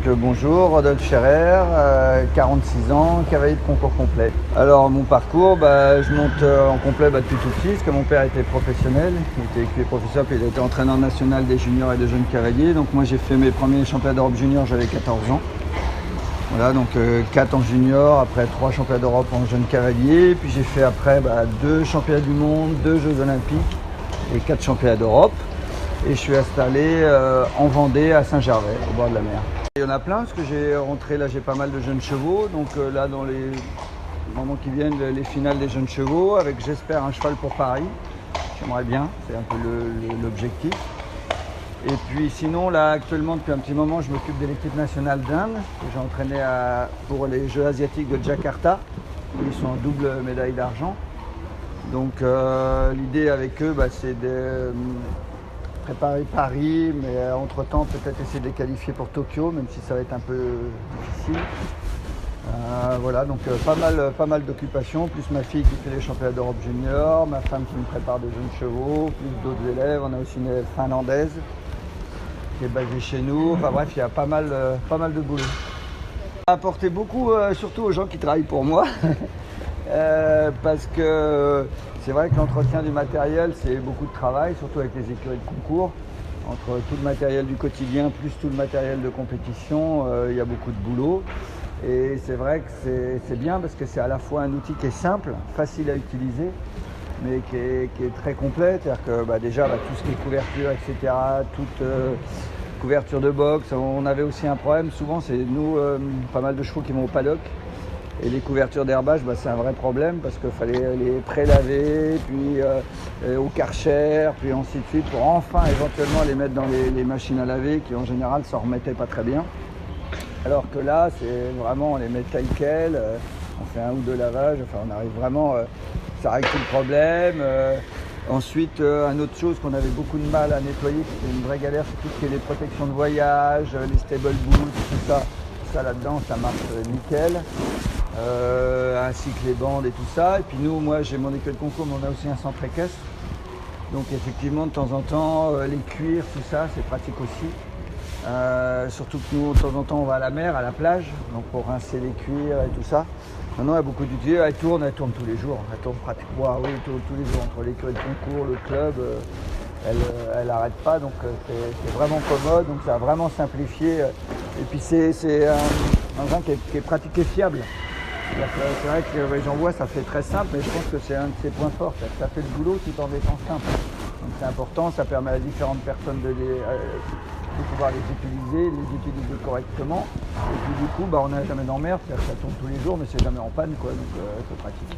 Bonjour, Rodolphe Scherer, 46 ans, cavalier de concours complet. Alors mon parcours, je monte en complet depuis tout petit, parce que mon père était professionnel, il était écuyer professeur, puis il était entraîneur national des juniors et des jeunes cavaliers. Donc moi j'ai fait mes premiers championnats d'Europe junior, j'avais 14 ans. Voilà, donc 4 en junior, après 3 championnats d'Europe en jeunes cavaliers, puis j'ai fait après 2 championnats du monde, 2 Jeux olympiques et 4 championnats d'Europe. Et je suis installé en Vendée, à Saint-Gervais, au bord de la mer. Il y en a plein, parce que j'ai pas mal de jeunes chevaux. Donc là, dans les moments qui viennent, les finales des jeunes chevaux, avec j'espère un cheval pour Paris. J'aimerais bien, c'est un peu l'objectif. Et puis sinon, là, actuellement, depuis un petit moment, je m'occupe de l'équipe nationale d'Inde, que j'ai entraîné pour les Jeux asiatiques de Jakarta. Ils sont en double médaille d'argent. Donc l'idée avec eux, c'est de préparer Paris, mais entre-temps peut-être essayer de les qualifier pour Tokyo, même si ça va être un peu difficile. Voilà, donc pas mal d'occupations, plus ma fille qui fait les championnats d'Europe junior, ma femme qui me prépare des jeunes chevaux, plus d'autres élèves. On a aussi une élève finlandaise qui est basée chez nous. Enfin bref, il y a pas mal de boulot. Ça a apporté beaucoup, surtout aux gens qui travaillent pour moi. Parce que c'est vrai que l'entretien du matériel, c'est beaucoup de travail, surtout avec les écuries de concours. Entre tout le matériel du quotidien plus tout le matériel de compétition, il y a beaucoup de boulot. Et c'est vrai que c'est bien parce que c'est à la fois un outil qui est simple, facile à utiliser, mais qui est très complet. C'est-à-dire que déjà tout ce qui est couverture, etc., toute couverture de boxe. On avait aussi un problème, souvent c'est nous, pas mal de chevaux qui vont au paddock. Et les couvertures d'herbage, c'est un vrai problème parce qu'il fallait les pré-laver, puis au Karcher, puis ainsi de suite, pour enfin éventuellement les mettre dans les machines à laver qui en général ne s'en remettaient pas très bien. Alors que là, c'est vraiment, on les met tel quel, on fait un ou deux lavages, on arrive vraiment, ça règle tout le problème. Ensuite, une autre chose qu'on avait beaucoup de mal à nettoyer, c'était une vraie galère, c'est tout ce qui est les protections de voyage, les stable boots, tout ça. Ça là-dedans, ça marche nickel. Ainsi que les bandes et tout ça. Et puis moi j'ai mon école de concours, mais on a aussi un centre équestre. Donc effectivement de temps en temps, les cuirs, tout ça, c'est pratique aussi. Surtout que nous de temps en temps on va à la mer, à la plage, donc pour rincer les cuirs et tout ça. Maintenant il y a beaucoup d'utilisateurs, elle tourne tous les jours, elle tourne pratiquement tous les jours entre l'école de concours, le club, elle n'arrête pas, donc c'est vraiment commode, donc ça a vraiment simplifié. Et puis c'est un engin qui est pratique et fiable. C'est vrai que j'en vois, ça fait très simple, mais je pense que c'est un de ses points forts. Ça fait le boulot tout en étant simple. Donc c'est important, ça permet à différentes personnes de pouvoir les utiliser correctement. Et puis du coup, on n'a jamais d'emmerde, ça tourne tous les jours, mais c'est jamais en panne, donc c'est pratique.